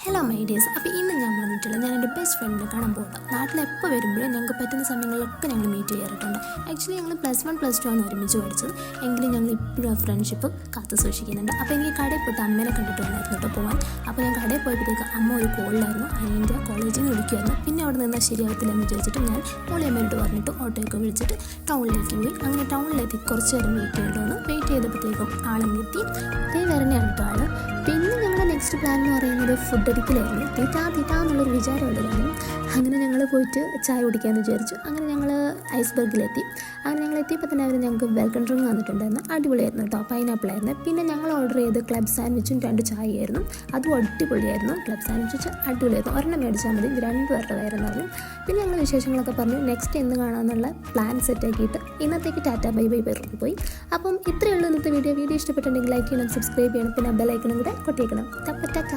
Hello my dears. അപ്പോൾ ഇന്ന് ഞാൻ വന്നിട്ടുള്ളത് ഞാൻ എൻ്റെ ബെസ്റ്റ് ഫ്രണ്ടിനെ കാണാൻ പോകണം. നാട്ടിലെപ്പോൾ വരുമ്പോഴും ഞങ്ങൾക്ക് പറ്റുന്ന സമയങ്ങളിലൊക്കെ ഞങ്ങൾ മീറ്റ് ചെയ്യാറുണ്ട്. ആക്ച്വലി ഞങ്ങൾ +1 +2 ആണ് ഒരുമിച്ച് പഠിച്ചത്. എങ്കിലും ഞങ്ങൾ ഇപ്പോഴും ആ ഫ്രണ്ട്ഷിപ്പ് കാത്തു സൂക്ഷിക്കുന്നുണ്ട്. അപ്പോൾ എനിക്ക് കടയിൽ പോയിട്ട് അമ്മേനെ കണ്ടിട്ട് വന്നായിരുന്നു കേട്ടോ പോകാൻ. അപ്പോൾ ഞാൻ കടയിൽ പോയപ്പോഴത്തേക്ക് അമ്മ ഒരു കോളിലായിരുന്നു, അതിൻ്റെ കോളേജിൽ നിന്ന് വിളിക്കുമായിരുന്നു. പിന്നെ അവിടെ നിന്നാൽ ശരിയാവത്തില്ല എന്ന് വിചാരിച്ചിട്ട് ഞാൻ മോളിയമ്മയോട് പറഞ്ഞിട്ട് ഓട്ടോയൊക്കെ വിളിച്ചിട്ട് ടൗണിലേക്ക് പോയി. അങ്ങനെ ടൗണിലെത്തി കുറച്ച് നേരം വെയിറ്റ് ചെയ്യേണ്ടതാണ്. വെയിറ്റ് ചെയ്തപ്പോഴത്തേക്കും ആളെത്തി വരണയാണ് കേട്ടോ ആൾ. പിന്നെ ഞങ്ങളുടെ നെക്സ്റ്റ് പ്ലാൻ എന്ന് പറയുന്നത് ഫുഡ് അടിക്കലായിരുന്നു. തീറ്റാ എന്നുള്ളൊരു വിചാരമുണ്ട് കാര്യം. അങ്ങനെ ഞങ്ങൾ പോയിട്ട് ചായ കുടിക്കാമെന്ന് വിചാരിച്ചു. അങ്ങനെ ഞങ്ങൾ ഐസ്ബർഗിലെത്തി. അങ്ങനെ ഞങ്ങൾ എത്തിയപ്പോൾ തന്നെ അവർ ഞങ്ങൾക്ക് വെൽക്കം ഡ്രിങ്ക് വന്നിട്ടുണ്ടായിരുന്നു. അടിപൊളിയായിരുന്നു കേട്ടോ, പൈനാപ്പിൾ ആയിരുന്നു. പിന്നെ ഞങ്ങൾ ഓർഡർ ചെയ്ത് ക്ലബ് സാൻഡ്വിച്ചും 2 ചായയായിരുന്നു. അതും അടിപൊളിയായിരുന്നു. ക്ലബ് സാൻഡ്വിച്ച് വെച്ച് അടിപൊളിയായിരുന്നു. ഒരെണ്ണം മേടിച്ചാൽ മതി, 2 പേരുടെ കയറെന്ന് പറഞ്ഞു. പിന്നെ ഞങ്ങൾ വിശേഷങ്ങളൊക്കെ പറഞ്ഞു നെക്സ്റ്റ് എന്ന് കാണാമെന്നുള്ള പ്ലാൻ സെറ്റാക്കിയിട്ട് ഇന്നത്തേക്ക് ടാറ്റ ബൈ ബൈ പറഞ്ഞു പോയി. അപ്പം ഇത്രയേ ഉള്ളൂ ഇന്നത്തെ വീഡിയോ. ഇഷ്ടപ്പെട്ടിട്ടുണ്ടെങ്കിൽ ലൈക്ക് ചെയ്യണം, സബ്സ്ക്രൈബ് ചെയ്യണം, പിന്നെ ബെൽ ഐക്കണും കൂടെ കൊട്ടിയേക്കണം. ടാറ്റ.